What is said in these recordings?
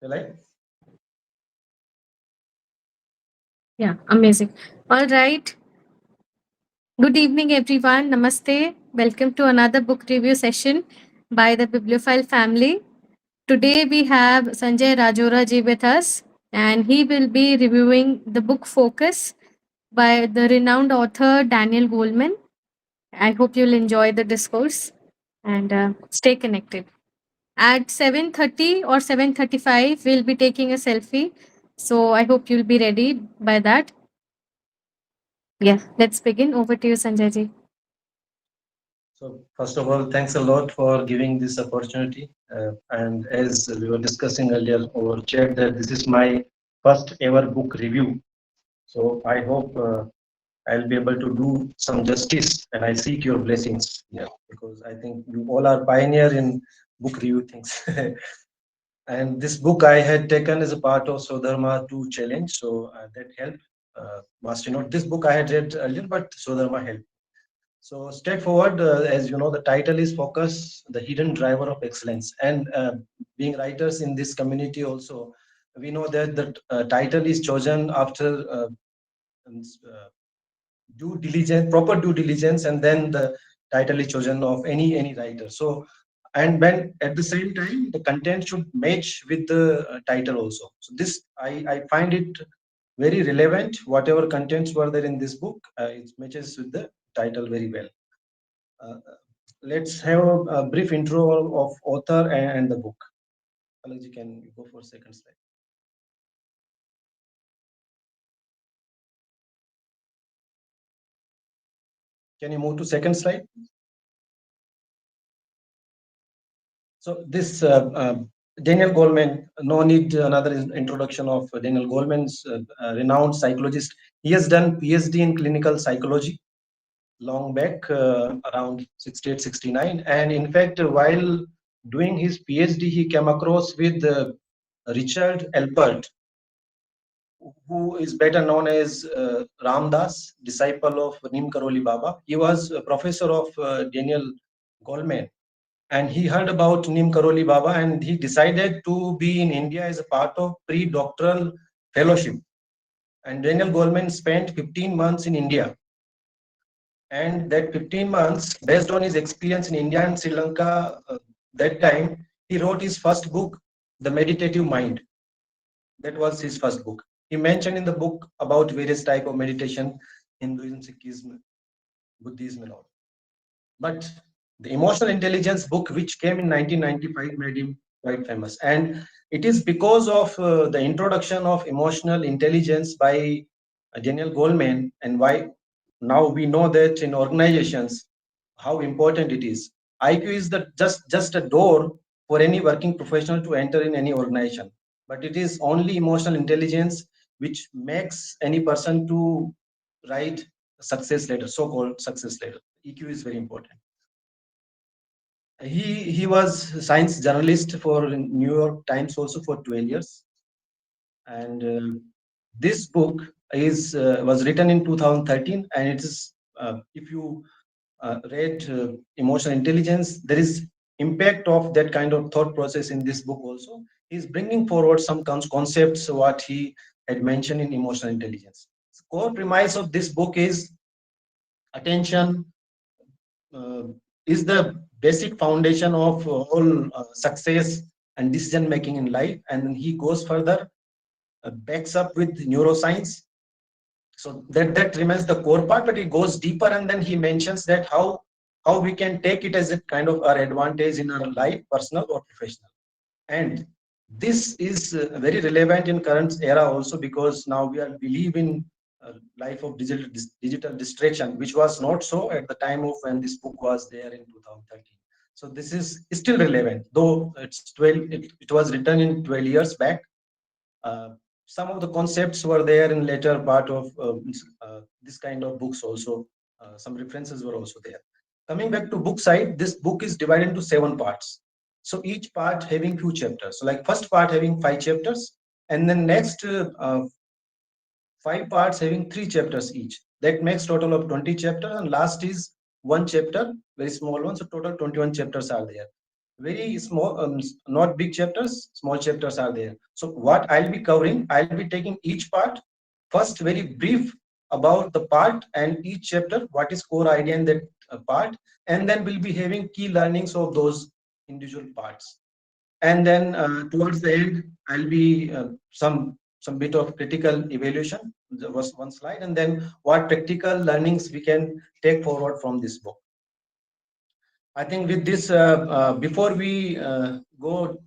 Right? Yeah, amazing. All right. Good evening, everyone. Namaste. Welcome to another book review session by the Bibliophile family. Today we have Sanjay Rajora ji with us, and he will be reviewing the book Focus by the renowned author Daniel Goleman. I hope you'll enjoy the discourse and stay connected. At 7:30 or 7:35, we'll be taking a selfie. So I hope you'll be ready by that. Yeah, let's begin. Over to you, Sanjay ji. So first of all, thanks a lot for giving this opportunity. And as we were discussing earlier over chat, that this is my first ever book review. So I hope I'll be able to do some justice, and I seek your blessings. Yeah, because I think you all are pioneer in book review things. And this book I had taken as a part of Sodharma 2 challenge, so that helped. Master note, this book I had read earlier, but Sodharma helped. So straightforward, as you know, the title is Focus, the Hidden Driver of Excellence. And being writers in this community also, we know that the title is chosen after due diligence, proper due diligence, and then the title is chosen of any writer. So, and when at the same time, the content should match with the title also. So this, I find it very relevant. Whatever contents were there in this book, it matches with the title very well. Uh, let's have a brief intro of author and the book. Alex, you can go for second slide. Can you move to second slide? So this Daniel Goleman, no need another introduction of Daniel Goleman's renowned psychologist. He has done PhD in clinical psychology long back, around 68, 69. And in fact, while doing his PhD, he came across with Richard Alpert, who is better known as Ramdas, disciple of Nim Karoli Baba. He was a professor of Daniel Goleman, and he heard about Nim Karoli Baba, and he decided to be in India as a part of pre-doctoral fellowship. And Daniel Goleman spent 15 months in India, and that 15 months, based on his experience in India and Sri Lanka, that time he wrote his first book, The Meditative Mind. That was his first book. He mentioned in the book about various type of meditation, Hinduism, Sikhism, Buddhism, and all. But the Emotional Intelligence book, which came in 1995, made him quite famous. And it is because of the introduction of emotional intelligence by Daniel Goleman, and why now we know that in organizations how important it is. IQ is the just a door for any working professional to enter in any organization, but it is only emotional intelligence which makes any person to write a success letter, so-called success letter. EQ is very important. He was science journalist for New York Times also for 12 years, and this book is was written in 2013, and it is if you read emotional intelligence, there is impact of that kind of thought process in this book also. He's bringing forward some concepts what he had mentioned in emotional intelligence. The core premise of this book is attention uh, is the basic foundation of all success and decision making in life. And then he goes further, backs up with neuroscience. So that remains the core part, but he goes deeper, and then he mentions that how we can take it as a kind of our advantage in our life, personal or professional. And this is very relevant in current era also, because now we live in life of digital distraction, which was not so at the time of when this book was there in 2013. So this is still relevant, though it's 12. It was written in 12 years back. Uh, some of the concepts were there in later part of this kind of books also. Some references were also there. Coming back to book side, this book is divided into 7 parts. So each part having few chapters. So like first part having 5 chapters, and then next 5 parts having 3 chapters each. That makes total of 20 chapters, and last is one chapter, very small one. So total 21 chapters are there, very small, not big chapters, small chapters are there. So what I'll be covering, I'll be taking each part, first very brief about the part and each chapter, what is core idea in that part, and then we'll be having key learnings of those individual parts. And then towards the end, I'll be some bit of critical evaluation. There was one slide, and then what practical learnings we can take forward from this book. I think with this, before we go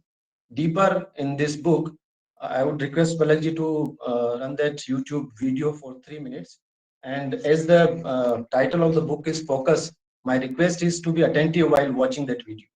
deeper in this book, I would request Balaji to run that YouTube video for 3 minutes. And as the title of the book is Focus, my request is to be attentive while watching that video.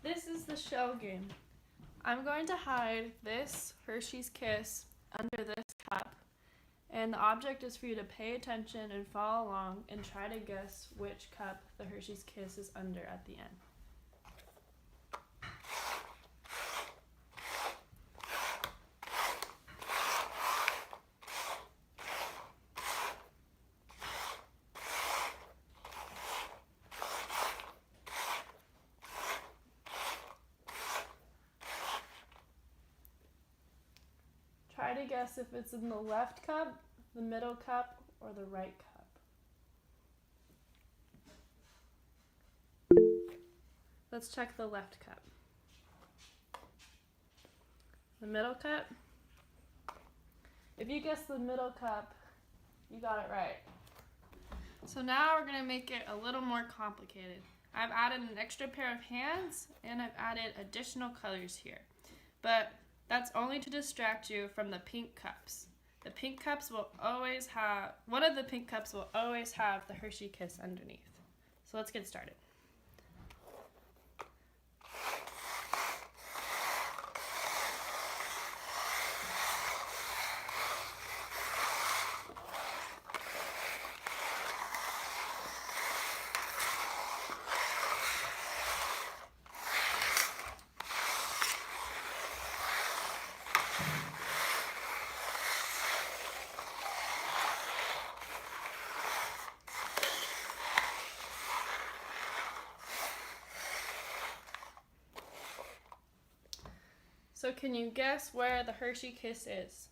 This is the shell game. I'm going to hide this Hershey's Kiss under this cup, and the object is for you to pay attention and follow along and try to guess which cup the Hershey's Kiss is under at the end. Try to guess if it's in the left cup, the middle cup, or the right cup. Let's check the left cup. The middle cup? If you guess the middle cup, you got it right. So now we're going to make it a little more complicated. I've added an extra pair of hands and I've added additional colors here. But that's only to distract you from the pink cups. The pink cups will always have, one of the pink cups will always have the Hershey Kiss underneath. So let's get started. So can you guess where the Hershey Kiss is?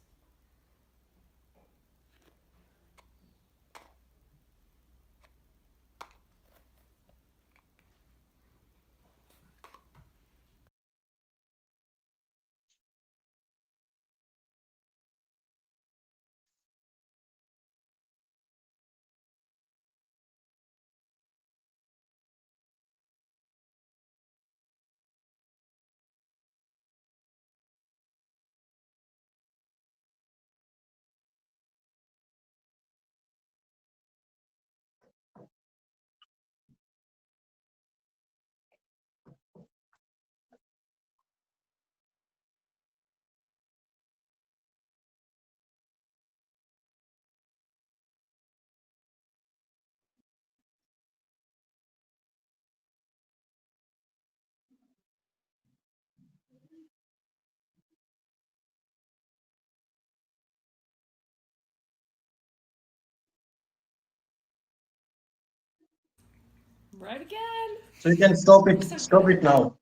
Right again. So you can stop it now,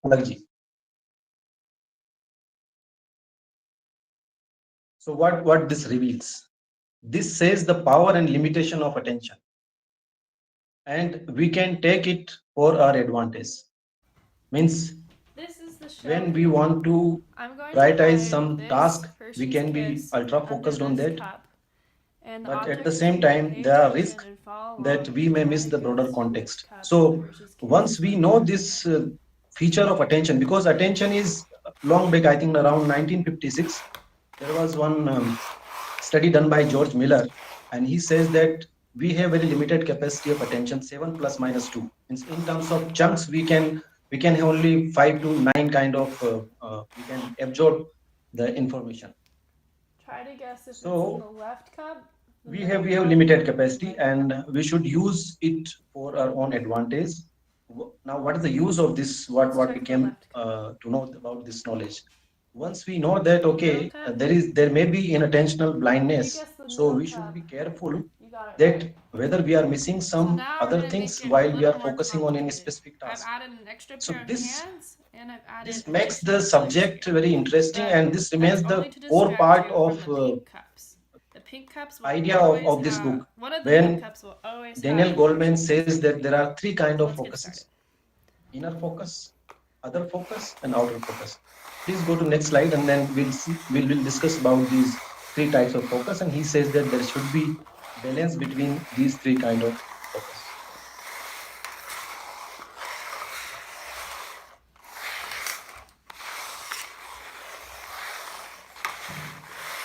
Balaji. So what this reveals? This says the power and limitation of attention, and we can take it for our advantage. Means This is the shell when we game. want to I'm going to prioritize hide some this task, we Hershey's can be Kiss ultra under focused on this that. cup, and the But at object the is for same you to time, pay there are attention risks and follow that along we and may try miss to the broader guess which context. cup the So Hershey's Kiss once is we under. know this feature of attention, because attention is long back, I think around 1956, there was one study done by George Miller, and he says that we have very limited capacity of attention, 7 plus minus 2. Means in terms of chunks, we can have only 5 to 9 kind of we can absorb the information. Try to guess if it's in So the left cup, we have limited capacity, and we should use it for our own advantage. Now, what is the use of this? What we came to know about this knowledge? Once we know that, okay, there may be inattentional blindness, so we should be careful that whether we are missing some other things while we are focusing on any specific task. So this makes the subject very interesting, and this remains the core part of idea of this book. When Daniel Goleman says that there are three kinds of focuses: inner focus, other focus, and outer focus. Please go to next slide, and then we'll discuss about these three types of focus. And he says that there should be balance between these three kind of focus.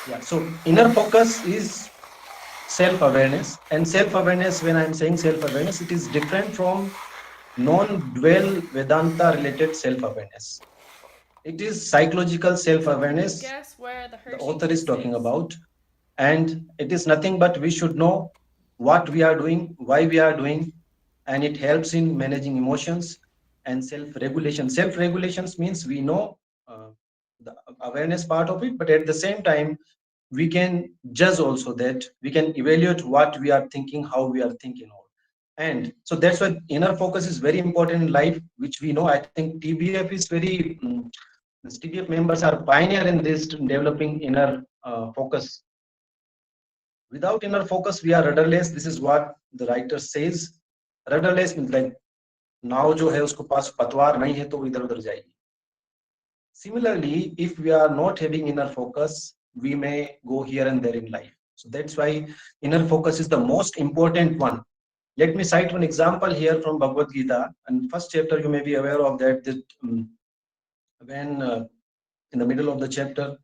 Yeah, so inner focus is self-awareness, and self-awareness, when I'm saying self-awareness, it is different from non-dual Vedanta related self-awareness. It is psychological self-awareness the author is talking about, and it is nothing but we should know what we are doing, why we are doing, and it helps in managing emotions and self-regulation. Self-regulations means we know the awareness part of it, but at the same time we can judge also, that we can evaluate what we are thinking, how we are thinking. And so that's why inner focus is very important in life, which we know. I think TBF is very the TBF members are pioneer in this developing inner focus. Without inner focus, we are rudderless. This is what the writer says. Rudderless means like नाव जो है उसको पास पतवार नहीं है तो वो इधर उधर जाएगी. Similarly, if we are not having inner focus, we may go here and there in life. So that's why inner focus is the most important one. Let me cite one example here from Bhagavad Gita. And first chapter, you may be aware of that when in the middle of the chapter,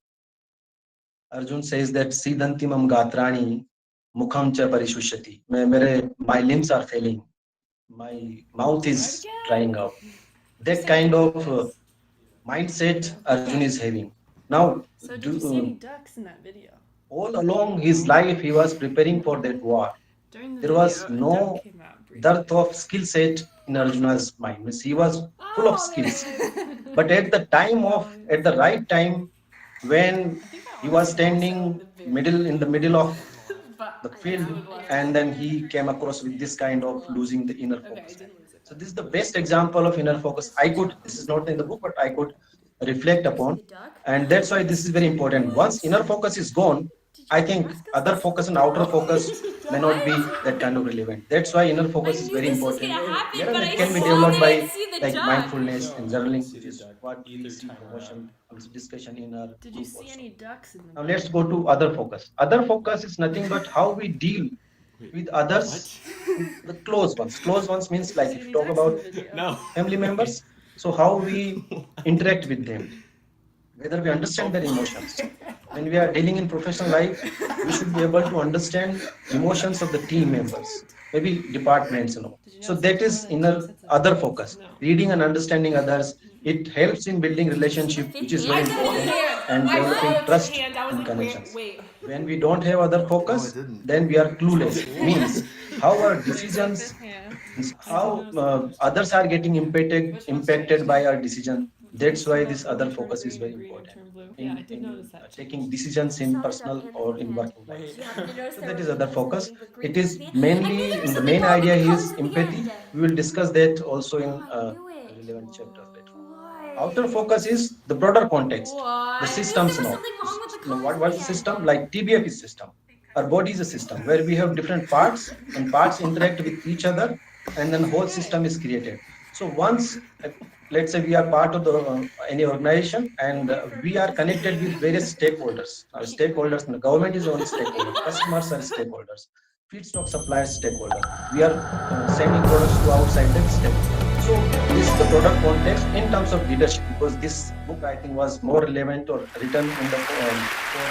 Arjun says that Siddhantimam Gatrani Mukham cha Parishushati. My limbs are failing. My mouth is drying out. That kind of mindset Arjun is having. Now, So did you see any ducks in that video? all along his life, he was preparing for that war. There was no dearth of skill set in Arjuna's mind. Means he was full of skills. But at the right time, when he was standing in the middle of the field, and then he came across with this kind of losing the inner focus. So this is the best example of inner focus. This is not in the book, but I could reflect upon. And that's why this is very important. Once inner focus is gone, I think other focus and outer focus may not be that kind of relevant. That's why inner focus is very important. It can be developed by like mindfulness and journaling, which is what we see promotion discussion in our Did you see any ducks in the Now let's go to other focus. Other focus is nothing but how we deal with others, the close ones. Close ones means like if you talk about family members, so how we interact with them, whether we understand their emotions. When we are dealing in professional life, we should be able to understand emotions of the team members, maybe departments, So that is other focus. Reading and understanding others, it helps in building relationship, which is very important, and developing trust and connections. When we don't have other focus, then we are clueless. Means how our decisions, how others are getting impacted by our decision. That's why this other focus is very important in taking decisions in personal or in working life. So that is other focus. It is mainly in the main idea is empathy. We will discuss that also in relevant chapters later. Outer focus is the broader context, the systems now. What's the system? Like TBF is system. Our body is a system where we have different parts, and parts interact with each other, and then whole system is created. So once, let's say we are part of any organization, and we are connected with various stakeholders. Our stakeholders, the government is one stakeholder, customers are stakeholders, feedstock suppliers stakeholder. We are sending products to outside that stakeholder. So this is the product context in terms of leadership, because this book I think was more relevant or written in for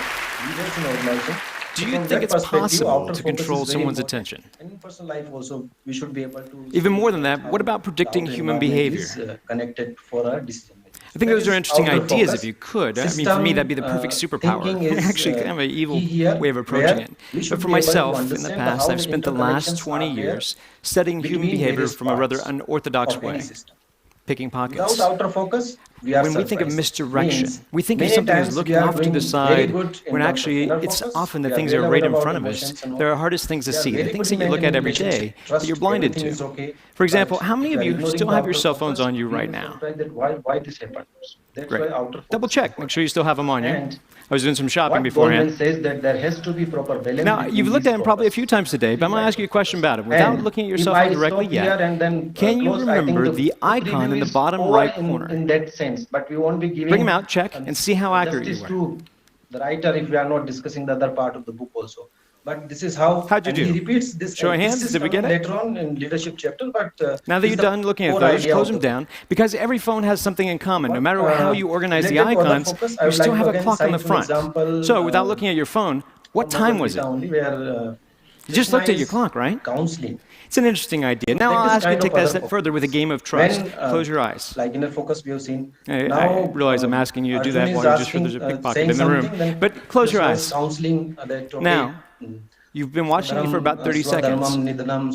leaders in organization. Do you think it's possible to control someone's attention? And in personal life also, we should be able to. Even more than that, what about predicting human behavior? Connected for our decision making. I think those are interesting outer ideas focus. if you could. I mean, for me, that'd be the perfect superpower. Actually, kind of an evil way of approaching it. But for myself, in the past, I've spent the last 20 years studying human behavior from a rather unorthodox way, picking pockets. Without outer focus, we are When we think of surprised. misdirection, Means we think of many something as times looking we are off to doing the very side, good in when terms of actually inner it's focus. often the We are things that well are right in aware front about of us emotions and all. that are hardest things to We are see, the very things good that you in look at maintaining every day relationship, trust, that you're blinded everything to. is okay. For example, But how many if of are you ignoring still the have your outer cell phones focus, on you we right will now? surprise that why this happened. That's Great. why outer focus Double is check. Make important. sure you still have them on you. And I was doing some shopping what Goleman beforehand. says that there has to be proper balance Now, between you've looked these at them probably a focus. few times today, but I'm going to ask you a question about it. Without And looking at your if cell I phone directly stop here yet, and then can you close, I think remember the the book icon review in the is bottom over right in corner? that sense, but we won't be giving Bring them out, check, and see how accurate you justice were. to the writer if we are not discussing the other part of the book also. But this is how, How'd you and he do? repeats this. Show of and hands, this is did we coming get it? later on in leadership chapter. But Now that this you're is the done looking at core those, idea close of them the down, because every phone has something in common. No What, matter how you organize the related to other icons, focus, I you would still like have to a again clock on the cite an front. example, So without looking at your phone, what from time Bhagavad was Gita it? only where You just looked at your Krishna clock, is right? counseling. It's an interesting idea. Now That I'll is ask you kind to of take that a other step focus. further with a game of trust. When, Close your eyes. Like inner focus we have seen. I Now, realize I'm asking you to do Arjun that is while you just heard asking, there's a pickpocket saying in the room. something, then But close your Krishna is eyes. counseling that, okay, Now, you've been watching me for about 30 seconds.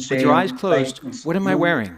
With your eyes closed, what am I wearing?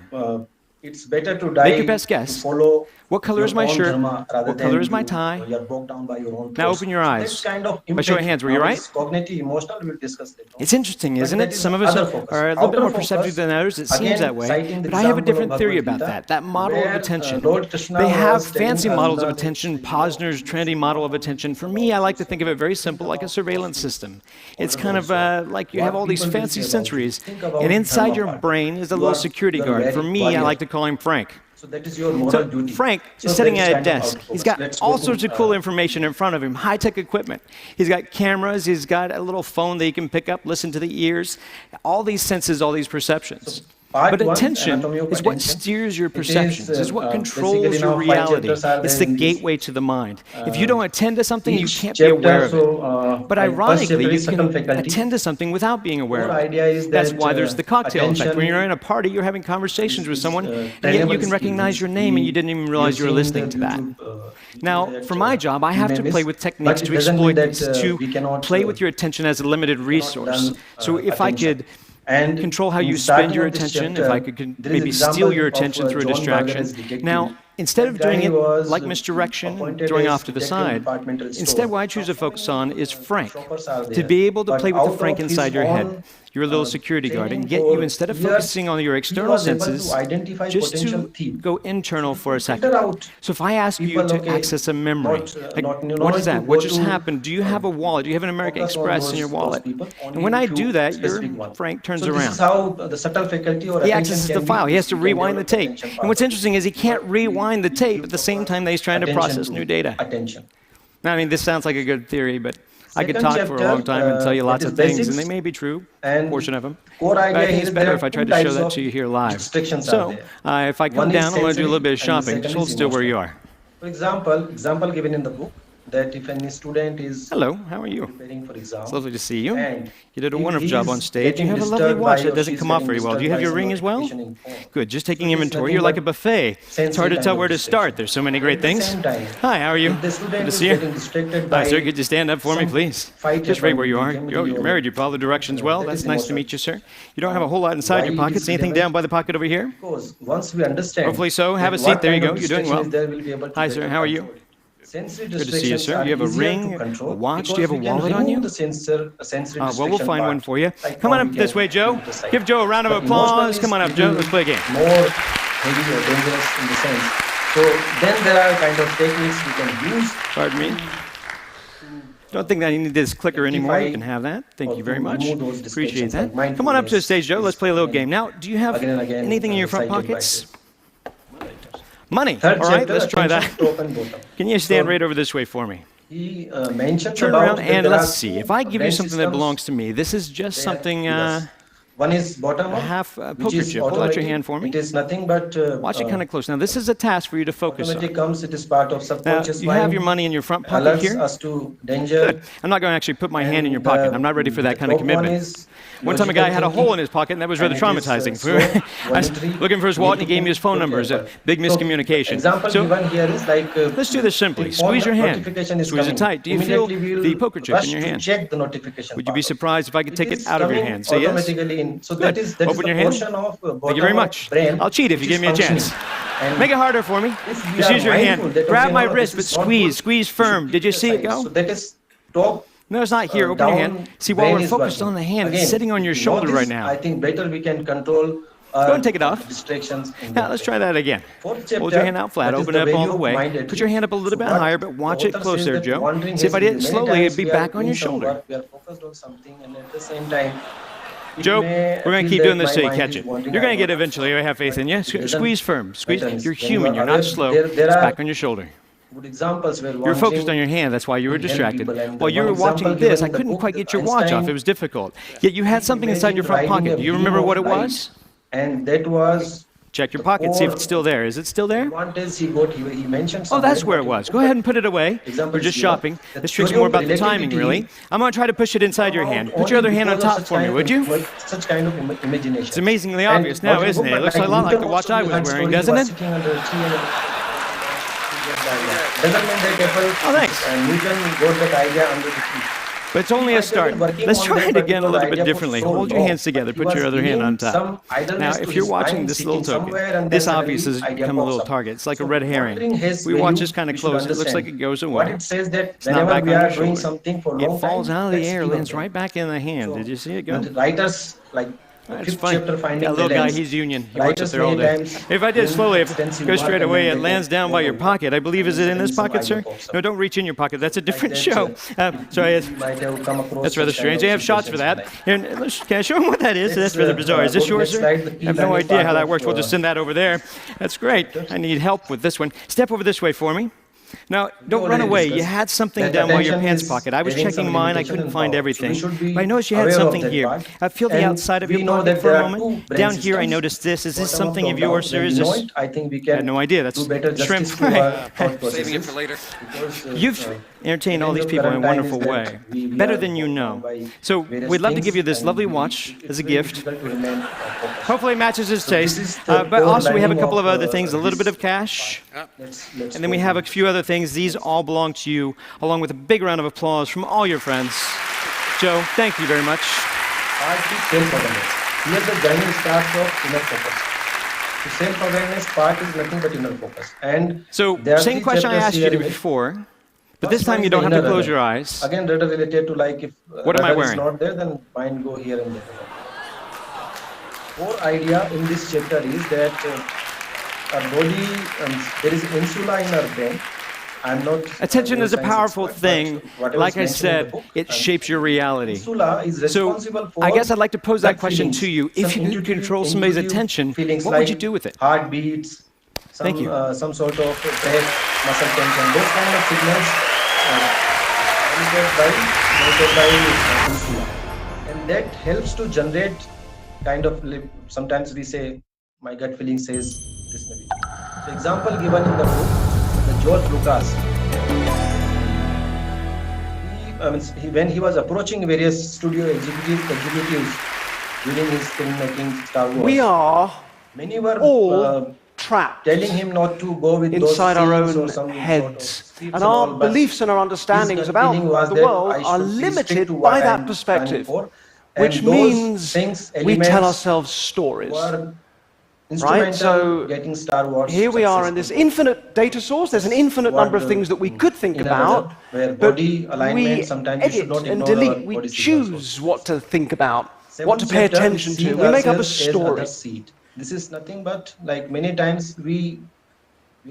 It's better to die. Make your best guess. To follow What color is my your own shirt? dharma rather What color than is my you- tie? You're broke down by your own Now thoughts. open your So eyes. That's kind of By show of hands, were you Now, right? it's cognitive, emotional. We'll discuss that. It's interesting, But isn't that it? is Some of us other focus. are a little bit Outer more focus, perceptive than others. It seems again, that way. citing the But I have a example of different theory Bhagavad about Gita, that model of where, attention. Lord Krishna They have was telling fancy models of Arjuna that, attention, Posner's trendy model of attention. For me, I like to think of it very simple, like a surveillance system. It's kind of like you have all these fancy sensories, and inside your brain is a little security guard. For me, I like to call him Frank. So that is your moral So duty. Frank So is sitting that is at a kind of desk. out of He's focus. got Let's all go to, sorts of cool information in front of him, high-tech equipment. He's got cameras. He's got a little phone that he can pick up, listen to the ears, all these senses, all these perceptions. Part But one, attention anatomy of is what attention. steers your It is, perceptions, is what controls basically your now 5 reality. chapters are It's the there in this, gateway to the mind. If you don't attend to something, you each can't be aware of it. chapter, But first ironically, chapter you is subtle can faculty. attend to something without being aware Core of it. idea is That's that, why there's the cocktail effect. When attention you're in a party, you're having conversations with someone, and yet you trainable can skill, recognize which your name and you didn't even realize you were listening to that. Now, for my job, I have to play with techniques to exploit this, to play with your attention as a limited resource. So if I could control how you spend your attention, if I could maybe steal your attention through a distraction. Now, instead of doing it like misdirection, throwing off to the side, instead what I choose to focus on is Frank, to be able to play with the Frank inside your head, your little security guard, and get you, instead of focusing on your external senses, just to go internal for a second. So if I ask you to access a memory, like, what is that? What just happened? Do you have a wallet? Do you have an American Express in your wallet? And when I do that, your Frank turns around. This is how the subtle faculty or He attention accesses can the file. be- He has to can rewind the develop tape. attention And what's power. interesting is he can't rewind the tape at the same time that he's trying to Attention process new data. Attention. Now, I mean, this sounds like a good theory, but I could Second talk for a chapter, long time and tell you lots that of is things, and basics, they may be true, and portion of them. core But idea I think here it's is better there if I are tried two to show types that of to you here live. distractions are So, there. if I come One is down, I want to do a little bit of sensory and the shopping. second Just hold is still where you emotional. are. For example given in the book that if any student is Hello, how are you? preparing for exam, It's lovely to see you. and You did a if wonderful he job is on stage. You getting have a lovely disturbed watch by that or doesn't she's come off getting very well. Do you disturbed have by your some ring as well? notification in phone. Good. Just taking So this is inventory. nothing You're like a but buffet. It's sensory hard to kind tell of where to distraction. start. There's so many great At the things. same time, Hi, how are you? if the Good student to is see you. getting distracted Hi, by sir. Could you stand up for me, some please? fight Just right where you are. happening, You're married. You follow the directions well. that That's is nice to emotional. meet you, sir. You don't have a whole lot inside Why your it pockets. is Anything relevant? down by the pocket over here? Because once we understand, Hopefully so. Have a that seat. what There you kind go. of You're doing distraction well. is there, we'll be able to Hi, get sir. it How are you? controlled. Sensory Good to see you, distractions sir. are You have a easier ring, to control a watch. Do because you have a we can wallet on remove you? the sensory Well, we'll distraction find one part. for you. Like Come on how up we this can way, Joe. put aside. Give Joe a round of But emotional applause. is Come on up, little Joe. Let's play a game. More heavy or dangerous in the sense. So then there are kind of techniques we can use. Pardon me. Don't think that you need this clicker anymore. You can have that. Thank you very much. Appreciate that. Come on up to the stage, Joe. Let's play a little game. Now, do you have Again and again, anything in your front cited by pockets? this. Money. Third All right, chapter, let's try attention, that. top and bottom. Can you stand So right over this way for me? He mentioned Turn about around that and there let's are see. two If I give you brain something that systems. belongs to me, this is just They something. have One is bottom up, half which poker is chip. Hold out your automatic. hand for me. It is nothing but Watch it kind of close. Now, this is a task for you to focus automatic on. comes. It is part of Now, subconscious you have mind. your money in your front pocket Alerts here. us to danger. Good. I'm not going to actually put my hand in your And, pocket. I'm not ready for that the kind of top one commitment. is One time a logical guy had a thinking, hole in his pocket, and that was rather and it is, traumatizing. slow, I was voluntary, looking for his wallet, and he gave me his phone put number. It was a careful. big So, miscommunication. example So given here is like let's do this simply. if all Squeeze your hand. notification is Squeeze it coming, tight. Do you feel immediately we'll the poker chip rush in your to hand? check the notification Would you be part of it. surprised if I could take it is out of your coming hand? Say yes. automatically in. So Good. that is Open the your hand. portion of Thank you very much. brain. I'll cheat if you which give me a is chance. functioning. And Make it harder for me. if we Just are use your hand. mindful that, Grab okay, my no, wrist, but this is not squeeze. good, Squeeze we should firm. keep Did you it see it aside. go? So that is top. No, it's not here. Open your hand. Down See, while brain we're is focused working. on the hand, it's Again, sitting on if your we shoulder know right this, now. I think better we can control Go ahead and take it off. distractions. In Now, the let's brain. try that again. Fourth chapter, Hold your hand out flat, that is open the it up all value the of way. mind Put your hand up a little So bit what higher, but watch the it author close says there, that Joe. wandering See, if I has did it many slowly, times it'd be we are back on doing your some shoulder. work, we are focused on something, and at the same time, it Joe, may we're going to feel keep that doing this my till you mind catch is it. wandering. You're going I to get it want eventually. I have faith in you. it doesn't Squeeze firm. Squeeze. patterns. You're When you human. are You're not aware, slow. there It's are back on your shoulder. good examples where You're focused on wandering your hand. That's why you were could help distracted. people. And While you one were watching example this, given I in the couldn't book quite that get your watch off. Einstein It was difficult. Yet you had something inside your front imagined pocket. riding Do you a remember beam what of it light, was? and that was Check your the pocket. See if it's core still there. Is it still there? advantage he got. He mentioned Oh, somewhere, that's where it but was. Go ahead and put it away. Example We're is just given. shopping. The This trick's theory more of about the timing, relativity really. I'm going to try to push it inside your come hand. out Put your only other hand on because of top such for me, kind would of- you? Such kind of imagination. It's amazingly obvious now, isn't it? It looks a lot like the watch I was wearing, doesn't it? Doesn't mean that Apple Oh, thanks. Newton got that idea under the tree. But it's only a start. Let's try it again a little bit differently. Hold your hands together. Put your other hand on top. Now, if you're watching this little token, this obvious has become a little target. It's like a red herring. We watch this kind of close. It looks like it goes What away. it says that It's not whenever back we on are your doing shoulder. something for a It long falls time, out of the let's air, think of lands that. right back in the hand. So, Did you see it go? the writers like That's fifth funny. chapter finding That little guy, balance. he's union. He Writers watches there all many day. times If I did it do slowly, if extensive it goes work straight and away, then it they lands go down by your over. pocket. I believe, is it in this Some pocket, idea sir? pops up. No, don't reach in your pocket. That's a different that, show. Sorry, you might have come across that's rather such kind strange. of They have shots for that. situations Here, can I show them what that is? That's rather bizarre. Is this go to yours, next sir? slide, the I key have no learning idea how part that of, works. We'll just send that over there. That's great. I need help with this one. Step over this way for me. Now, don't run already away. You discussed had something that down by your attention pants is pocket. I was having checking some mine. I limitation couldn't and find power. So everything. we should be But I noticed you had aware of something that here. part. I feel the And outside of we your know pocket that for there a are moment. two brain Down here, I systems, noticed this. Is this bottom up, something of top down. yours, sir? When Is we know this? it, I think we I can had no idea. That's do better shrimp justice to our fry. thought processes. Saving it for later. Because, You've entertained all these people in a wonderful way, better than you know. So we'd love to give you this lovely watch as a gift. Hopefully it matches his taste. But also we have a couple of other things, a little bit of cash, and then we have a few other things. These all belong to you, along with a big round of applause from all your friends. Joe, thank you very much. Self-awareness. Here the journey starts off inner focus. So self-awareness part is nothing but inner focus. And So there are same three question I chapters asked you here in it. before, but First this time one you is don't the have to inner close your rudder. eyes. Again, rudder related to like if What am I rudder wearing? is not there, then mind go here and there. Core idea in this chapter is that our body, there is insula in our brain. I'm not Attention is a neuroscience powerful expert, thing. but whatever Like is I mentioned in the said, book, it shapes your reality. insula is So responsible for I guess I'd like to pose that gut question feelings, to you. some If you could intuitive- control somebody's intuitive attention, feelings what would like you do with it? heartbeats, Thank you. some sort of breath, muscle tension, those kind of signals monitored by insula. And that helps to generate kind of, sometimes we say, my gut feeling says this may be. So example given in the book, the George Lucas. When he was approaching various studio executives during his filmmaking Star Wars, We are many were all trapped telling him not to go with those inside our scenes or own some heads. sort of And our beliefs and our understandings about the world are limited by that perspective, which means we tell ourselves stories. Right? So getting Star Wars here we are in this infinite data source. There's an infinite number of things that we could think about, but we edit and delete. We choose what to think about, what to pay attention to. We make up a story This is nothing but like many times we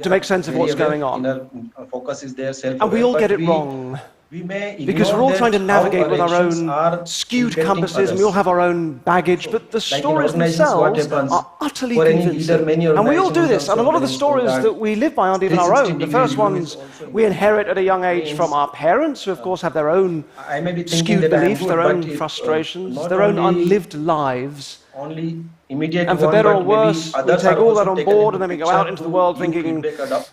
to make sense of very what's aware, going on. Inner focus is there, self-aware, And we all but get it we wrong. Because we're all trying to navigate with our own skewed compasses, and we all have our own baggage, but the stories themselves are utterly convincing. And we all do this, and a lot of the stories that we live by aren't even our own. The first ones we inherit at a young age from our parents, who of course have their own skewed beliefs, their own frustrations, their own unlived lives. And for better or worse, we take all that on board and then we go out into the world thinking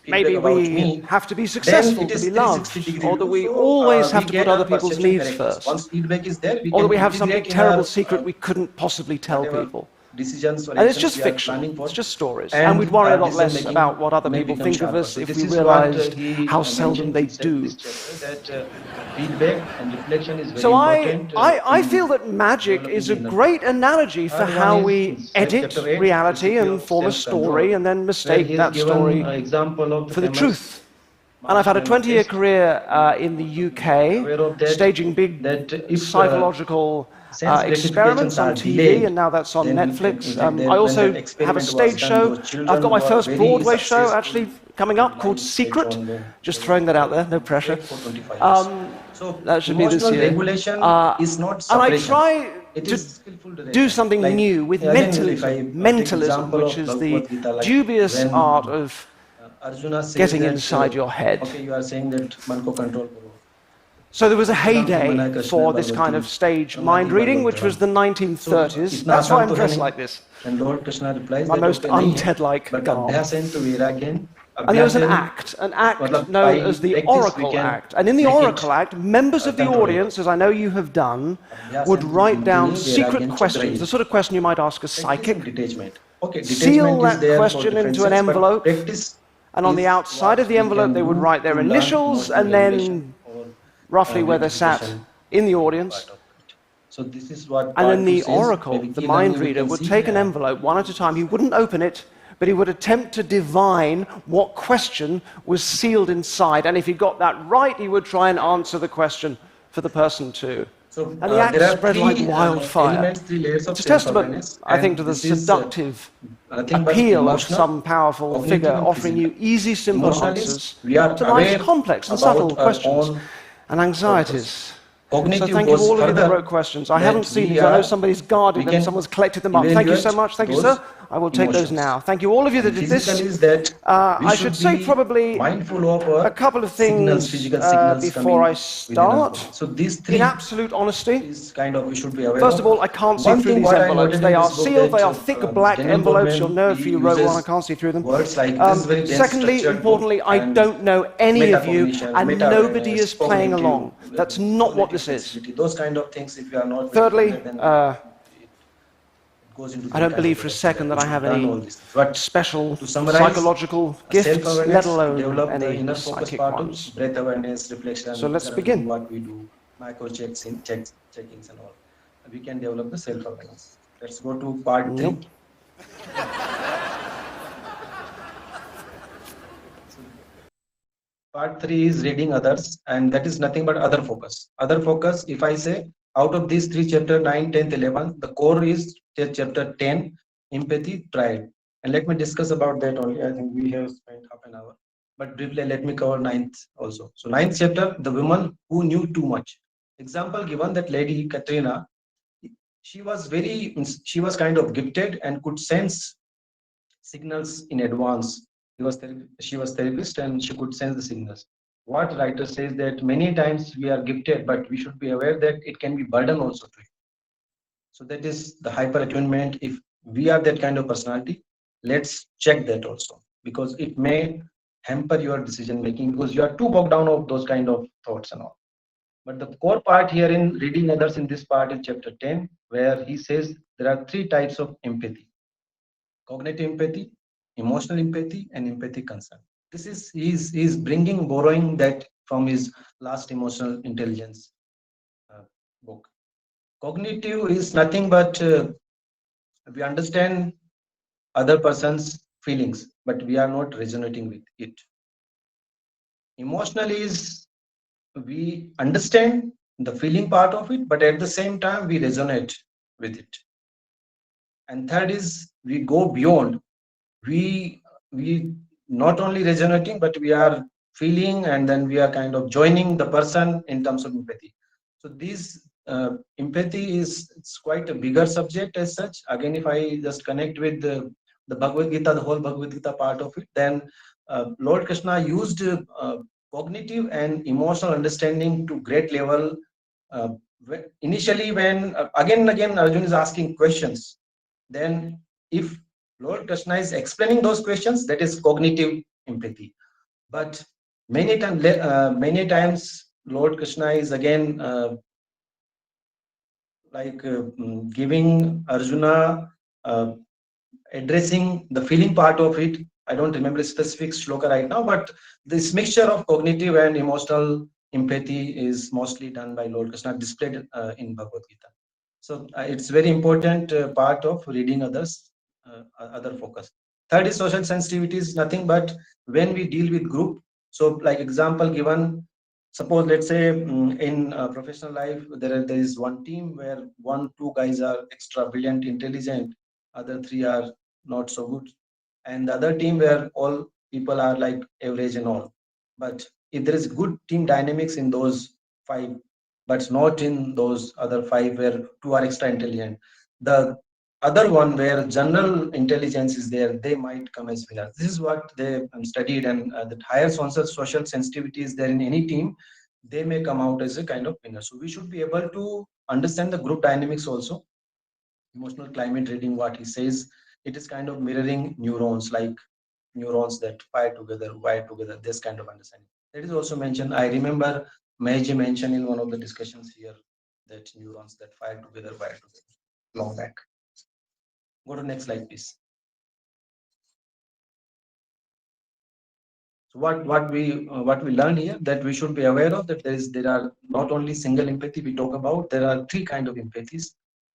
maybe we have to be successful to be loved, or that we always have to put other people's needs first, or that we have something terrible secret we couldn't possibly tell people. And it's just fiction, it's just stories. And we'd worry a lot less about what other people think of us if we realized how seldom they do. So I feel that magic is a great analogy for how we edit reality and form a story and then mistake that story for the truth. And I've had a 20-year career in the UK, staging big psychological experiments on TV, and now that's on Netflix. I also have a stage show. I've got my first Broadway show actually coming up called Secret. Just throwing that out there, no pressure. That should be this year. And I try to do something new with mentalism, which is the dubious art of getting inside your head. So there was a heyday for this kind of stage mind reading, which was the 1930s. That's why I'm dressed like this. My most un-Ted-like garb. And there was an act known as the Oracle Act. And in the Oracle Act, members of the audience, as I know you have done, would write down secret questions, the sort of question you might ask a psychic, seal that question into an envelope, and on the outside of the envelope they would write their initials and then roughly where they sat in the audience. And then the oracle, the mind reader, would take an envelope one at a time. He wouldn't open it, but he would attempt to divine what question was sealed inside. And if he got that right, he would try and answer the question for the person too. And the act spread like wildfire. It's a testament, I think, to the seductive appeal of some powerful figure offering you easy, simple answers to life's complex and subtle questions and anxieties. So thank you all of you that wrote questions. I haven't seen these. I know somebody's guarded them, someone's collected them up. Thank you so much. Thank you, sir. I will take those now. Thank you all of you that did this. I should say probably a couple of things before I start. In absolute honesty, first of all, I can't see through these envelopes. They are sealed, they are thick black envelopes. You'll know if you wrote one, I can't see through them. Secondly, importantly, I don't know any of you, and nobody is playing along. That's not what this is. Thirdly, I don't believe for a second that I have any special psychological gifts, let alone any psychic ones. So let's begin. What we do, micro checkings and all. We can develop the self-awareness. Let's go to part 3. Part 3 is reading others, and that is nothing but other focus. Other focus, if I say, out of these 3 chapter 9, 10th, 11, the core is chapter 10, empathy, triad. And let me discuss about that only. I think we have spent half an hour. But briefly, let me cover 9th also. So 9th chapter, the woman who knew too much. Example given, that lady, Katrina, she was kind of gifted and could sense signals in advance. She was therapist and she could sense the signals. What writer says that many times we are gifted, but we should be aware that it can be burden also to you. So that is the hyper attunement. If we are that kind of personality, let's check that also, because it may hamper your decision making because you are too bogged down of those kind of thoughts and all. But the core part here in reading others in this part is chapter 10, where he says there are 3 types of empathy: cognitive empathy, emotional empathy, and empathy concern. This is he's borrowing that from his last emotional intelligence book. Cognitive is nothing but we understand other person's feelings, but we are not resonating with it. Emotional is we understand the feeling part of it, but at the same time we resonate with it. And third is we go beyond. We not only resonating, but we are feeling, and then we are kind of joining the person in terms of empathy. So this empathy is, it's quite a bigger subject as such. Again, if I just connect with the Bhagavad Gita, the whole Bhagavad Gita part of it, then Lord Krishna used cognitive and emotional understanding to great level. Initially, when again and again Arjun is asking questions, then if Lord Krishna is explaining those questions, that is cognitive empathy. But many times Lord Krishna is again giving Arjuna, addressing the feeling part of it. I don't remember a specific shloka right now, but this mixture of cognitive and emotional empathy is mostly done by Lord Krishna, displayed in Bhagavad Gita. So it's very important part of reading others, other focus. Third is social sensitivity is nothing but when we deal with group. So like example given, suppose let's say in professional life, there is one team where two guys are extra brilliant, intelligent, other three are not so good, and the other team where all people are like average and all. But if there is good team dynamics in those five, but not in those other five where two are extra intelligent, the other one where general intelligence is there, they might come as winners. This is what they studied, and the higher social sensitivity is there in any team, they may come out as a kind of winner. So we should be able to understand the group dynamics also. Emotional climate reading, what he says, it is kind of mirroring neurons, like neurons that fire together, wire together, this kind of understanding. That is also mentioned. I remember Meiji mentioned in one of the discussions here that neurons that fire together, wire together, long back. Go to next slide, please. So what we learn here, that we should be aware of, that there are not only single empathy we talk about. There are three kind of empathies: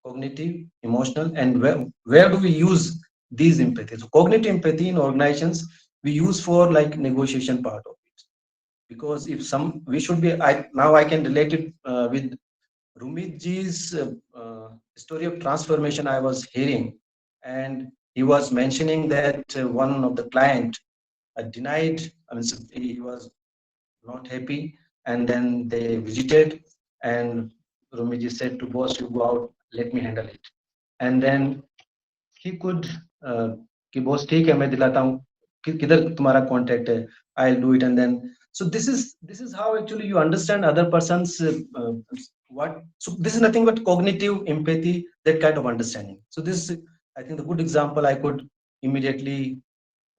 cognitive, emotional, and where do we use these empathies? So cognitive empathy in organizations we use for like negotiation part of it, because if some we should be, now I can relate it with Rumitji's story of transformation I was hearing, and he was mentioning that one of the client denied. I mean, so he was not happy, and then they visited, and Rumiji said to boss, "You go out, let me handle it." And then he could कि boss ठीक है मैं दिलाता हूँ, किधर तुम्हारा contact है, I'll do it. And then so this is how actually you understand other person's what. So this is nothing but cognitive empathy, that kind of understanding. So this is, I think, the good example I could immediately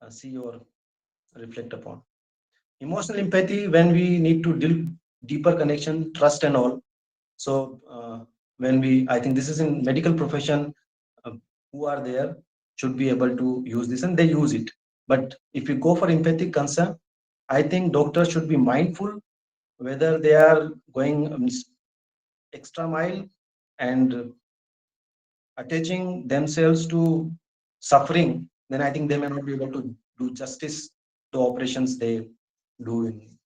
see or reflect upon. Emotional empathy, when we need to deal deeper connection, trust and all. So when we, I think this is in medical profession, uh, who are there should be able to use this, and they use it. But if you go for empathic concern, I think doctors should be mindful whether they are going extra mile and attaching themselves to suffering, then I think they may not be able to do justice to operations they do in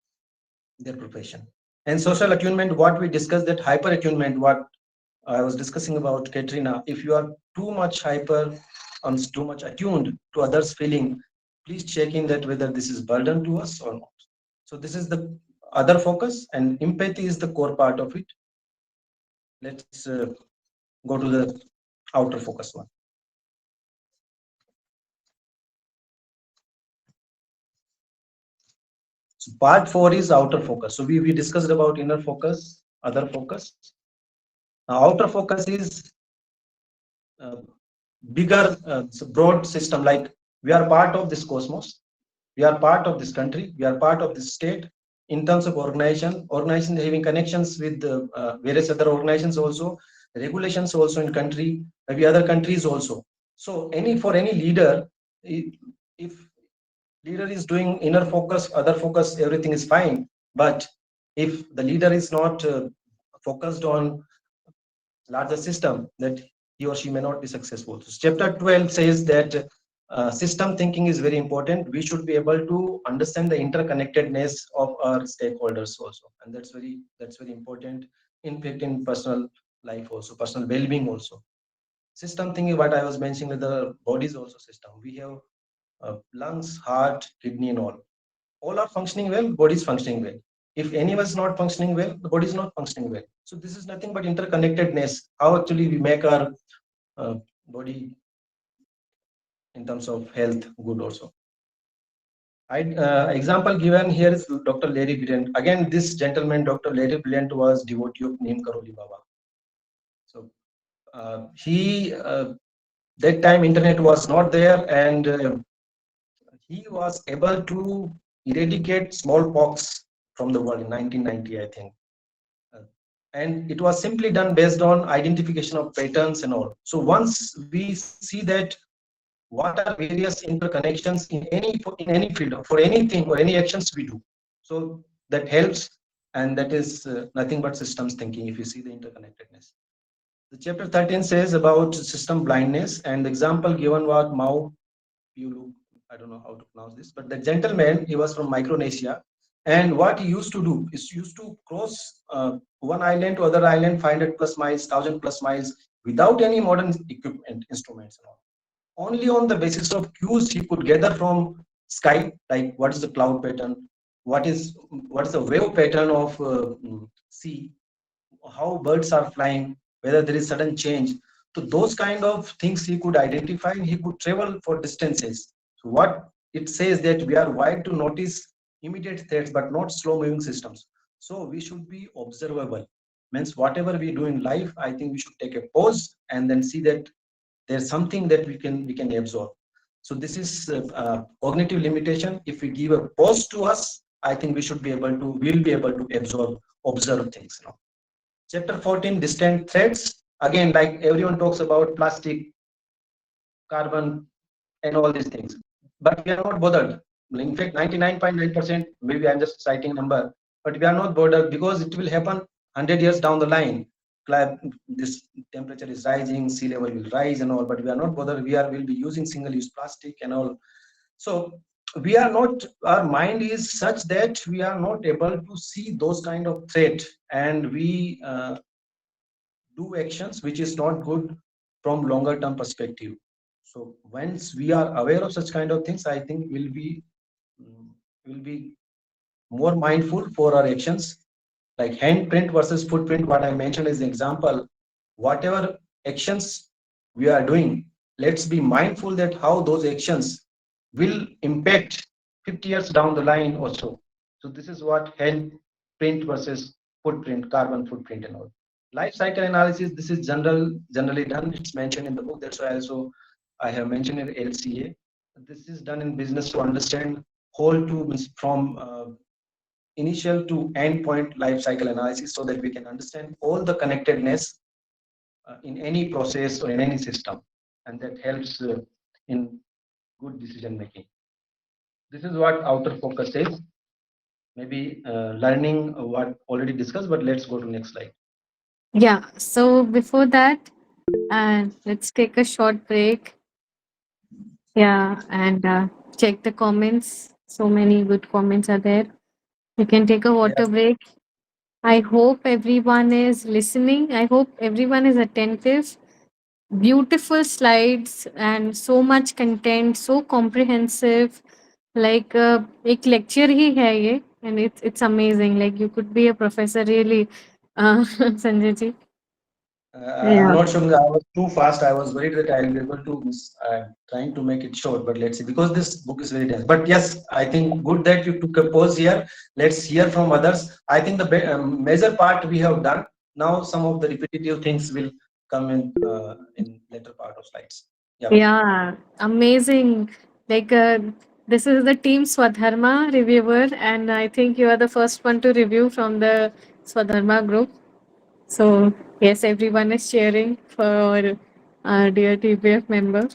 their profession. And social attunement, what we discussed, that hyper attunement, what I was discussing about Katrina, if you are too much hyper and too much attuned to others' feeling, please check in that whether this is burden to us or not. So this is the other focus, and empathy is the core part of it. Let's go to the outer focus one. So part 4 is outer focus. So we discussed about inner focus, other focus. Now outer focus is bigger, broad system. Like we are part of this cosmos, we are part of this country, we are part of this state. In terms of organization having connections with various other organizations also, regulations also in country, maybe other countries also. So for any leader, if leader is doing inner focus, other focus, everything is fine. But if the leader is not focused on larger system, that he or she may not be successful. So chapter 12 says that system thinking is very important. We should be able to understand the interconnectedness of our stakeholders also, and that's very important. In fact, in personal life also, personal well-being also. System thinking, what I was mentioning, that the body is also system. We have lungs, heart, kidney, and all. all are functioning well, body is functioning well. If anyone is not functioning well, the body is not functioning well. So this is nothing but interconnectedness. How actually we make our body in terms of health good also. Example given here is Dr. Larry Brilliant. Again, this gentleman, Dr. Larry Brilliant, was devotee of Neem Karoli Baba. So he that time internet was not there, and he was able to eradicate smallpox from the world in 1990, I think. And it was simply done based on identification of patterns and all. So once we see that what are various interconnections in any field for anything or any actions we do, so that helps, and that is nothing but systems thinking if you see the interconnectedness. The chapter 13 says about system blindness, and the example given was Mao Piulu. I don't know how to pronounce this, but the gentleman, he was from Micronesia, and what he used to do is used to cross one island to other island, 500 plus miles, 1000 plus miles, without any modern equipment, instruments and all. Only on the basis of cues he could gather from sky, like what is the cloud pattern, what is the wave pattern of sea, how birds are flying, whether there is sudden change. So those kind of things he could identify, and he could travel for distances. So what it says that we are wired to notice immediate threats, but not slow moving systems. So we should be observable. Means whatever we do in life, I think we should take a pause and then see that there's something that we can absorb. So this is cognitive limitation. If we give a pause to us, I think we'll be able to observe things now. Chapter 14, distant threats. Again, like everyone talks about plastic, carbon, and all these things, but we are not bothered. In fact, 99.9%, maybe I'm just citing number, but we are not bothered because it will happen 100 years down the line. This temperature is rising, sea level will rise and all, but we are not bothered. Will be using single-use plastic and all. So we are not, our mind is such that we are not able to see those kind of threat, and we do actions which is not good from longer term perspective. So once we are aware of such kind of things, I think will be more mindful for our actions. Like handprint versus footprint, what I mentioned is an example. Whatever actions we are doing, let's be mindful that how those actions will impact 50 years down the line or so. So this is what handprint versus footprint, carbon footprint and all. Life cycle analysis, this is generally done. It's mentioned in the book. That's why also I have mentioned in LCA. This is done in business to understand whole to from initial to end point life cycle analysis, so that we can understand all the connectedness in any process or in any system, and that helps in good decision making. This is what outer focus is. Maybe learning what already discussed, but let's go to next slide. Yeah. So before that, let's take a short break. Yeah, and check the comments. So many good comments are there. You can take a water Yes. break. I hope everyone is listening. I hope everyone is attentive. Beautiful slides and so much content, so comprehensive. Like एक lecture ही है ये, and it's amazing. Like you could be a professor really, Sanjay ji. I'm Yeah. not sure. I was too fast. I was worried that I'll be able to trying to make it short, but let's see, because this book is very dense. But yes, I think good that you took a pause here. Let's hear from others. I think the major part we have done. Now some of the repetitive things will come in later part of slides. Yeah. Yeah, amazing. Like this is the team Swadharma reviewer, and I think you are the first one to review from the Swadharma group. So yes, everyone is cheering for our dear TPF member.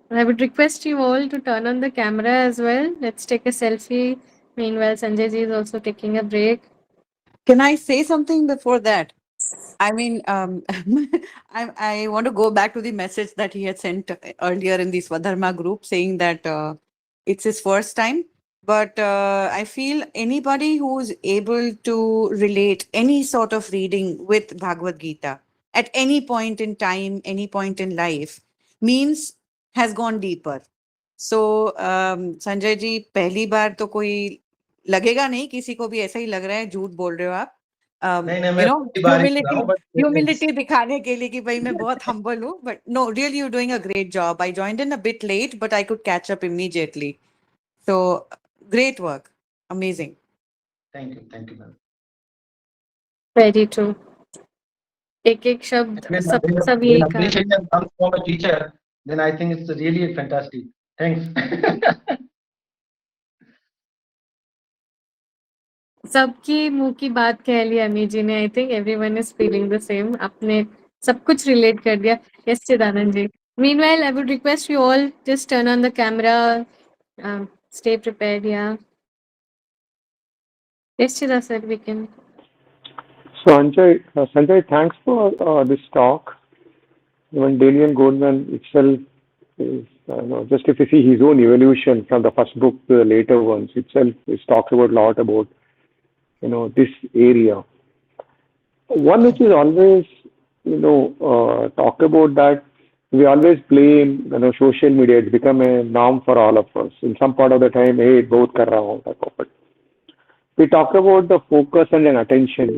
I would request you all to turn on the camera as well. Let's take a selfie. Meanwhile, Sanjay ji is also taking a break. Can I say something before that? I mean, I want to go back to the message that he had sent earlier in the Swadharma group saying that it's his first time. But I feel anybody who's able to relate any sort of reading with Bhagavad Gita at any point in time, any point in life, means has gone deeper. So, Sanjay ji, पहली बार तो कोई लगेगा नहीं किसी को भी ऐसा ही लग रहा है झूठ बोल रहे हो आप नहीं नहीं, यू मैं नो पहली बार ही कर रहा हूँ, but ह्यूमिलिटी दिखाने के लिए कि भाई मैं बहुत हम्बल हूँ but no really you doing a great job I joined in a bit late but I could catch up immediately so great work amazing thank you ma'am. Very true. एक एक शब्द सब When यही कहा। appreciation comes from a teacher, then I think it's really fantastic. Thanks. सबकी मुंह की बात कह ली अमी जी ने। I think everyone is feeling the same. आपने सब कुछ रिलेट कर दिया। Yes Chidanand ji. Meanwhile I would request you all just turn on the camera, stay prepared. Yeah yes Chida sir, we can. Sanjay, thanks for this talk. Even Daniel Goleman itself is, just if you see his own evolution from the first book to the later ones itself, it talks about a lot about, this area. One which is always, talk about that we always blame, social media. It's become a norm for all of us. In some part of the time, hey, both kar raha hu, type of it. We talk about the focus and then attention.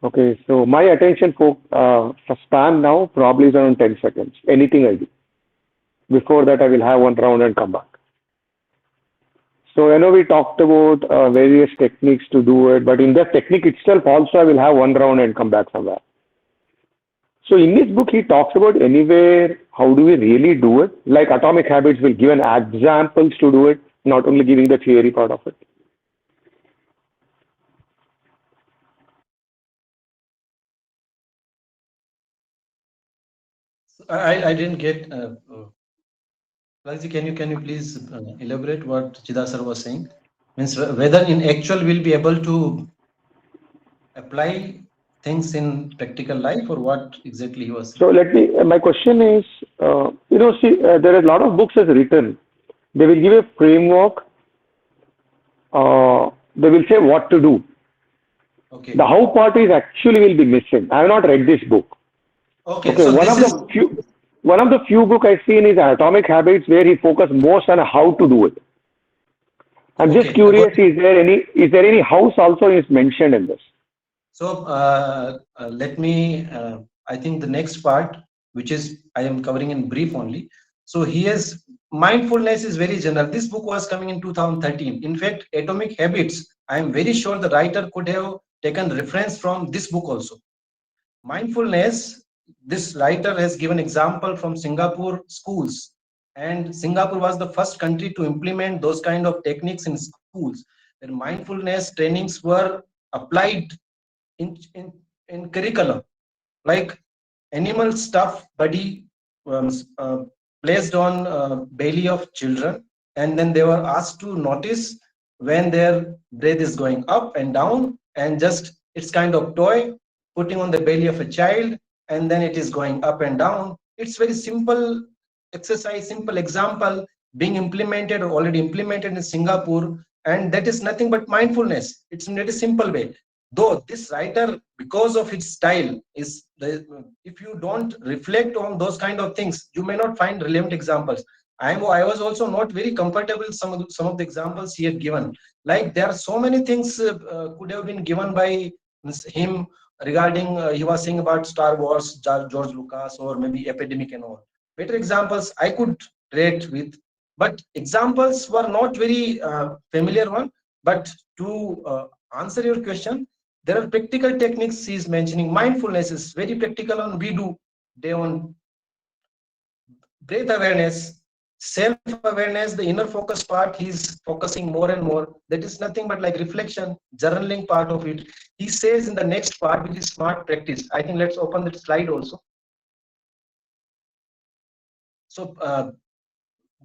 Okay, so my attention span now probably is around 10 seconds. Anything I do. Before that, I will have one round and come back. So I know we talked about various techniques to do it, but in that technique itself also, I will have one round and come back somewhere. So in this book, he talks about anywhere, how do we really do it? Like Atomic Habits will give an examples to do it, not only giving the theory part of it. I didn't get. Rajji, can you please elaborate what Chida sir was saying? Means whether in actual we'll be able to apply things in practical life, or what exactly he was saying? So let me. My question is, there are a lot of books as written. They will give a framework. They will say what to do. Okay. The how part is actually will be missing. I have not read this book. Okay. So one of the few book I've seen is Atomic Habits, where he focused most on how to do it. I'm just curious, is there any house also is mentioned in this? So let me, I think the next part, which is I am covering in brief only. So mindfulness is very general. This book was coming in 2013. In fact, Atomic Habits, I am very sure the writer could have taken reference from this book also. Mindfulness, this writer has given example from Singapore schools, and Singapore was the first country to implement those kind of techniques in schools. And mindfulness trainings were applied in curriculum, like animal stuff buddy placed on belly of children, and then they were asked to notice when their breath is going up and down, and just it's kind of toy putting on the belly of a child, and then it is going up and down. It's very simple exercise, simple example being implemented or already implemented in Singapore, and that is nothing but mindfulness. It's in a very simple way. Though this writer, because of his style, if you don't reflect on those kind of things, you may not find relevant examples. I was also not very comfortable with some of the examples he had given. Like there are so many things could have been given by him regarding, he was saying about Star Wars, George Lucas, or maybe epidemic and all. Better examples I could rate with, but examples were not very familiar one. But to answer your question, there are practical techniques he is mentioning. Mindfulness is very practical, and we do day on. Breath awareness, self-awareness, the inner focus part, he's focusing more and more. That is nothing but like reflection, journaling part of it. He says in the next part, which is smart practice. I think let's open that slide also. So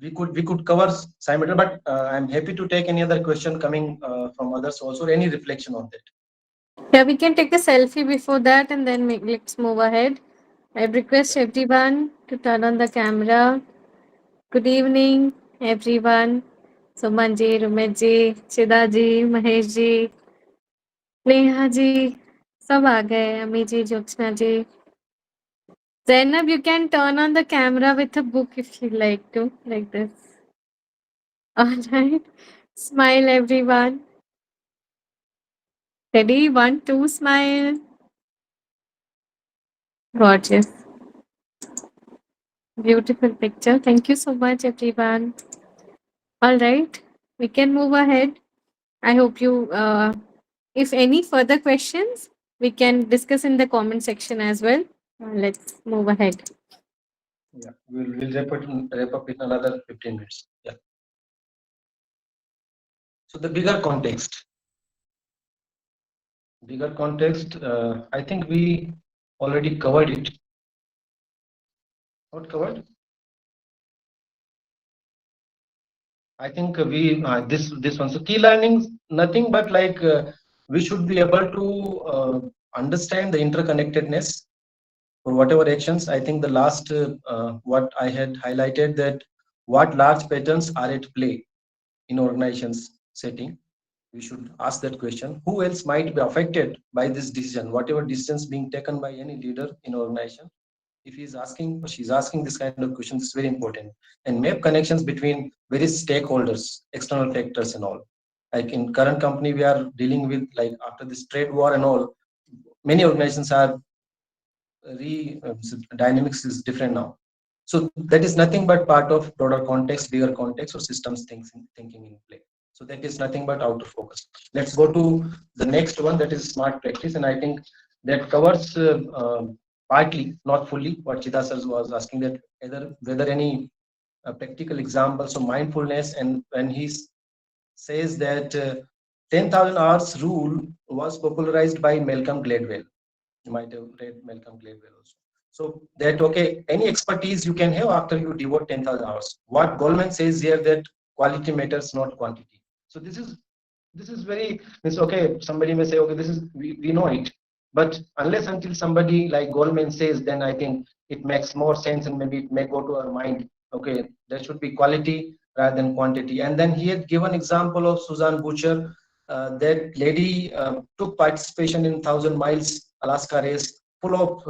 we could cover simultaneously, but I'm happy to take any other question coming from others also, or any reflection on that. Yeah, we can take a selfie before that, and then let's move ahead. I request everyone to turn on the camera. Good evening, everyone. Suman ji, Rumet ji, Chida ji, Mahesh ji, Neha ji, सब आ गए. Ami ji, Jyotsna ji. Zainab, you can turn on the camera with a book if you like to, like this. All right. Smile, everyone. Ready? 1, 2, smile. Gorgeous. Beautiful picture. Thank you so much, everyone. All right, we can move ahead. I hope you, if any further questions, we can discuss in the comment section as well. Let's move ahead. Yeah, we'll wrap up in another 15 minutes. Yeah. So the bigger context. I think we already covered it. Not covered? I think we this one. So key learnings, nothing but like we should be able to understand the interconnectedness for whatever actions. I think the last what I had highlighted, that what large patterns are at play in organizations setting. We should ask that question. Who else might be affected by this decision, whatever decisions being taken by any leader in organization? If he's asking or she's asking this kind of questions, it's very important. And make connections between various stakeholders, external factors and all. Like in current company, we are dealing with, like after this trade war and all, many organizations are dynamics is different now. So that is nothing but part of broader context, bigger context, or systems thinking in play. So that is nothing but out of focus. Let's go to the next one, that is smart practice. And I think that covers partly, not fully, what Chida sir was asking, that whether any practical examples of mindfulness. And when he says that 10,000 hours rule was popularized by Malcolm Gladwell. You might have read Malcolm Gladwell also. So that, okay, any expertise you can have after you devote 10,000 hours. What Goleman says here, that quality matters, not quantity. So this is very, it's okay. Somebody may say, okay, this is, we know it. But unless until somebody like Goleman says, then I think it makes more sense, and maybe it may go to our mind. Okay, there should be quality rather than quantity. And then he had given example of Suzanne Butcher. That lady took participation in 1,000 miles Alaska race, full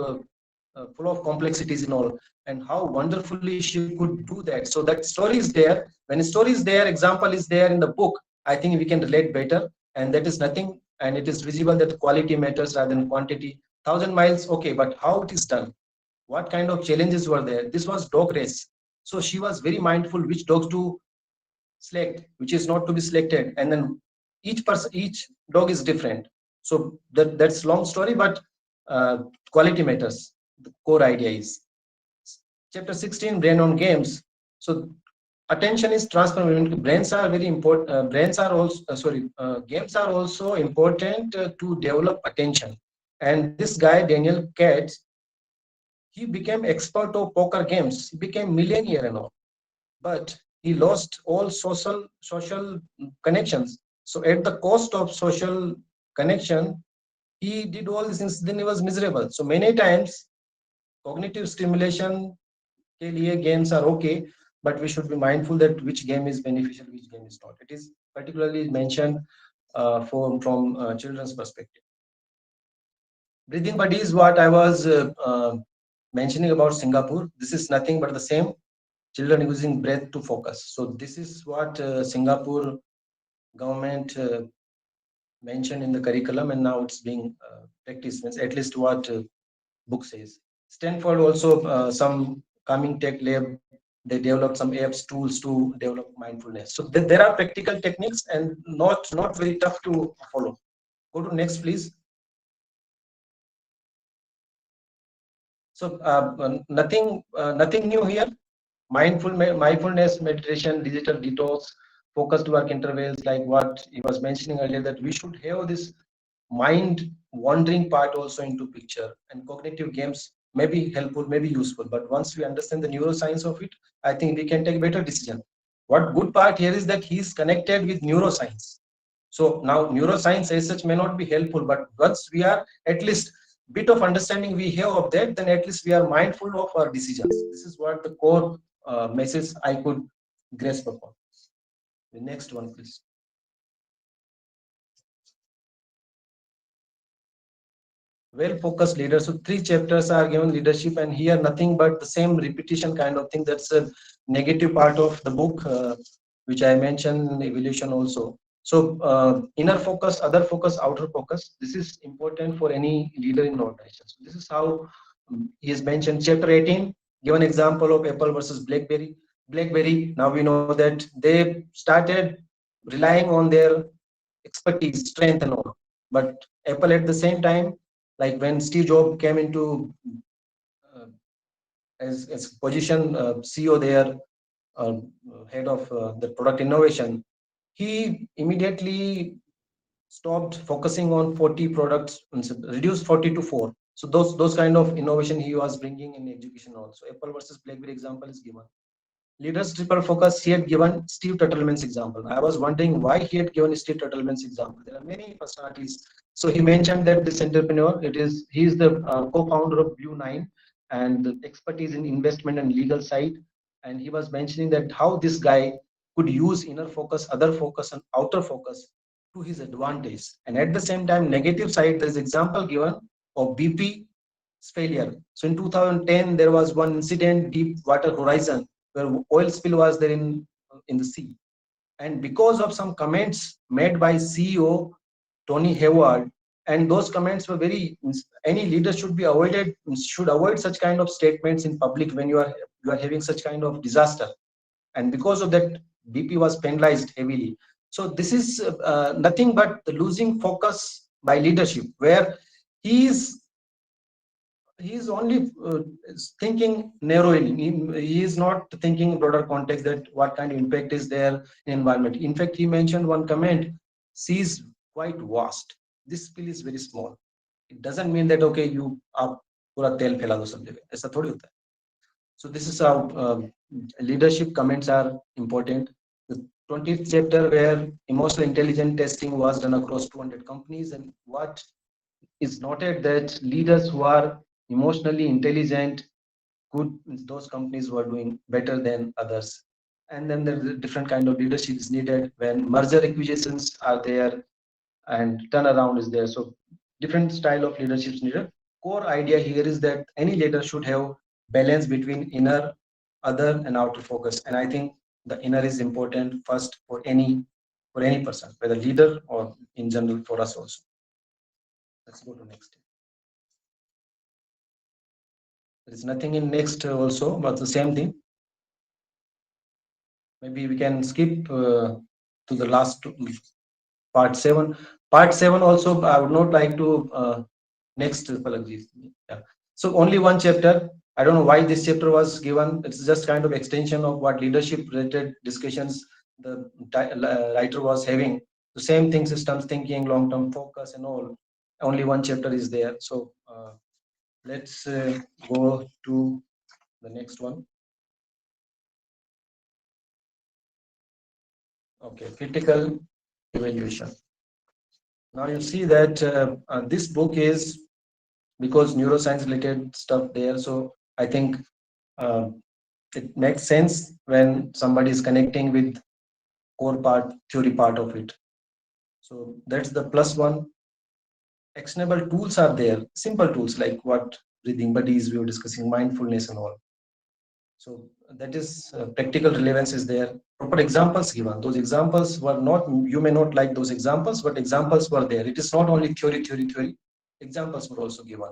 of complexities and all, and how wonderfully she could do that. So that story is there. When a story is there, example is there in the book, I think we can relate better. And that is nothing, and it is visible that quality matters rather than quantity. 1,000 miles, okay, but how it is done? What kind of challenges were there? This was dog race. So she was very mindful which dogs to select, which is not to be selected. And then each dog is different. So that's long story, but quality matters. The core idea is chapter 16, brain on games. So attention is transformative. Brains are very important. Brains are also games are also important to develop attention. And this guy Daniel Katz, he became expert of poker games. He became millionaire and all, but he lost all social connections. So at the cost of social connection, he did all these things. Then he was miserable. So many times, cognitive stimulation के लिए games are okay, but we should be mindful that which game is beneficial, which game is not. It is particularly mentioned from children's perspective. Breathing buddy is what I was mentioning about Singapore. This is nothing but the same. Children using breath to focus. So this is what Singapore government mentioned in the curriculum, and now it's being practiced. Means at least what book says. Stanford also some calming tech lab. They developed some apps, tools to develop mindfulness. So there are practical techniques and not very tough to follow. Go to next, please. So nothing new here. Mindfulness, meditation, digital detox, focused work intervals, like what he was mentioning earlier, that we should have this mind wandering part also into picture. And cognitive games may be helpful, may be useful, but once we understand the neuroscience of it, I think we can take better decision. What good part here is that he's connected with neuroscience. So now neuroscience as such may not be helpful, but once we are at least bit of understanding we have of that, then at least we are mindful of our decisions. This is what the core message I could grasp upon. The next one, please. Well-focused leader. So 3 chapters are given leadership, and here nothing but the same repetition kind of thing. That's a negative part of the book. which I mentioned in evolution also. So inner focus, other focus, outer focus. This is important for any leader in organization. So this is how he is mentioned. Chapter 18, give an example of Apple versus BlackBerry. BlackBerry, now we know that they started relying on their expertise, strength, and all. But Apple at the same time, like when Steve Jobs came into uh, as position CEO there, uh, head of the product innovation, he immediately stopped focusing on 40 products, reduced 40 to 4. So those kind of innovation he was bringing in education also. Apple versus BlackBerry example is given. Leaders triple focus, he had given Steve Tuttleman's example. I was wondering why he had given Steve Tuttleman's example. There are many personalities. So he mentioned that this entrepreneur, he is the co-founder of Blue Nine and the expertise in investment and legal side. And he was mentioning that how this guy could use inner focus, other focus, and outer focus to his advantage. And at the same time, negative side, there is example given of BP's failure. So in 2010, there was one incident, Deepwater Horizon, where oil spill was there in the sea. And because of some comments made by CEO Tony Hayward, and those comments were any leader should avoid such kind of statements in public when you are having such kind of disaster. And because of that, BP was penalized heavily. So this is nothing but the losing focus by leadership, where he is only thinking narrowly. He is not thinking broader context, that what kind of impact is there in environment. In fact, he mentioned one comment: sea is quite vast. This spill is very small. It doesn't mean that okay, you आप पूरा तेल फैला दो सब जगह. ऐसा थोड़ी होता है. So this is how leadership comments are important. The 20th chapter, where emotional intelligence testing was done across 200 companies, and what is noted that leaders who are emotionally intelligent, those companies were doing better than others. And then there's a different kind of leadership is needed when merger acquisitions are there and turnaround is there. So different style of leadership is needed. Core idea here is that any leader should have balance between inner, other, and outer focus. And I think the inner is important first for any person, whether leader or in general for us also. Let's go to next. There is nothing in next also, but the same thing. Maybe we can skip to the last part 7. Part 7 also, I would not like to next Palakji. Yeah. So only one chapter. I don't know why this chapter was given. It's just kind of extension of what leadership related discussions the writer was having. The same thing, systems thinking, long-term focus and all. Only one chapter is there. So let's go to the next one. Okay, critical evaluation. Now you see that this book is, because neuroscience related stuff there, so I think it makes sense when somebody is connecting with core part, theory part of it. So that's the plus one. Actionable tools are there, simple tools like what breathing buddies we were discussing, mindfulness and all. So that is practical relevance is there. Proper examples given. Those examples were not, you may not like those examples, but examples were there. It is not only theory. Examples were also given.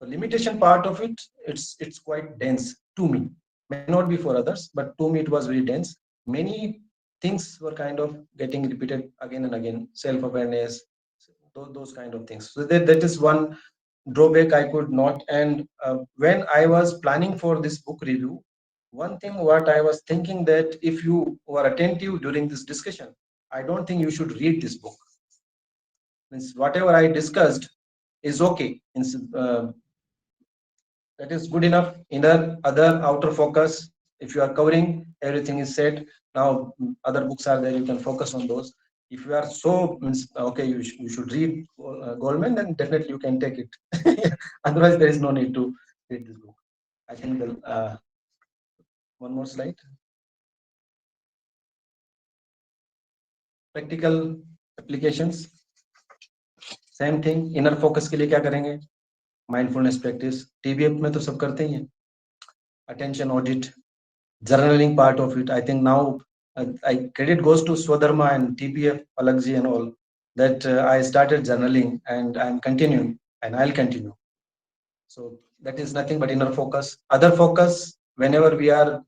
The limitation part of it, it's quite dense to me. May not be for others, but to me it was very dense. Many things were kind of getting repeated again and again. Self-awareness, those kind of things. So that is one drawback I could not. And when I was planning for this book review, one thing what I was thinking that if you were attentive during this discussion, I don't think you should read this book. Means whatever I discussed is okay. That is good enough. Inner, other, outer focus. If you are covering, everything is set. Now other books are there. You can focus on those. If you are so okay, you should read Goleman, then definitely you can take it. Otherwise, there is no need to read this book. I think the one more slide. Practical applications. Same thing. Inner focus के लिए क्या करेंगे? Mindfulness practice. TBF में तो सब करते ही हैं. Attention audit, journaling part of it. I think now credit goes to Swadharma and TPF, Palakji and all, that I started journaling and I'm continuing and I'll continue. So that is nothing but inner focus. Other focus, whenever we are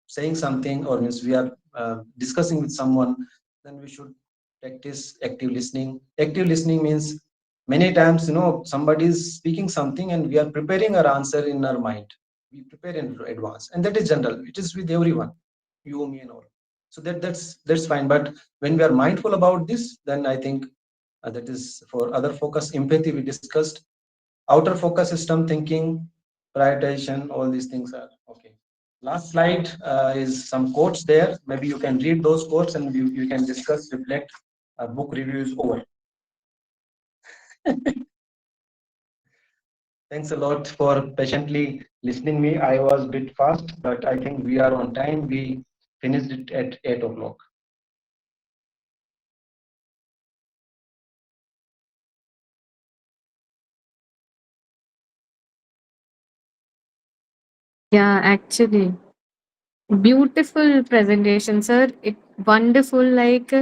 saying something or means we are discussing with someone, then we should practice active listening. Active listening means many times, somebody is speaking something and we are preparing our answer in our mind. We prepare in advance, and that is general. It is with everyone, you, me, and all. So that's fine. But when we are mindful about this, then I think that is for other focus. Empathy we discussed. Outer focus system thinking, prioritization, all these things are okay. Last slide is some quotes there. Maybe you can read those quotes and you can discuss, reflect. Our book review is over. Thanks a lot for patiently listening me. I was a bit fast, but I think we are on time. We finished it at 8 o'clock. Yeah, actually. Beautiful presentation, sir. It wonderful, like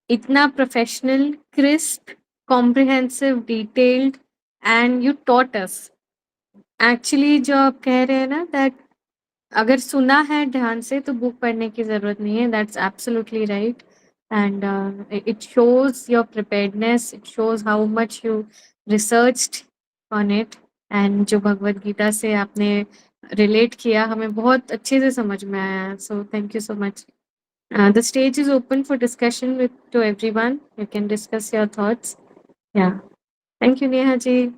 itna professional, crisp, comprehensive, detailed, and you taught us. Actually, जो आप कह रहे हैं ना that अगर सुना है ध्यान से तो बुक पढ़ने की ज़रूरत नहीं है. That's absolutely right. And it shows your preparedness. It shows how much you researched on it. And जो भगवद गीता से आपने relate किया हमें बहुत अच्छे से समझ में आया. So thank you so much. The stage is open for discussion to everyone. You can discuss your thoughts. Yeah. Thank you, Neha ji.